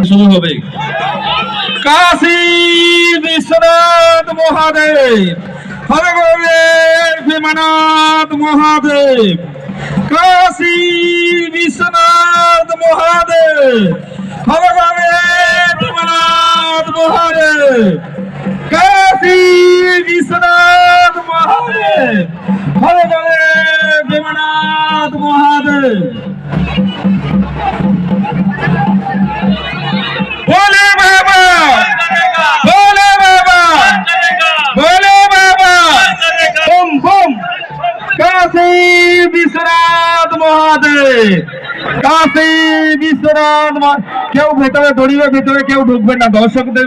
শুরু হবে। কাশী বিশ্বনাথ মহাদেব, হরে হরে ভীমনাথ মহাদেব, কাশী বিশ্বনাথ মহাদেব, হরে হরে ভীমনাথ মহাদেব, কাশী বিশ্বনাথ মহাদেব, হরে হরে ভীমনাথ মহাদেব। बोले बाबा, बोले बाबा, बोले बाबा, बम बम। काशी विश्वनाथ महादेव, काशी विश्वनाथ। কেউ ভেতরে দড়িবে, ভিতরে কেউ ঢুকবে না, দর্শকদের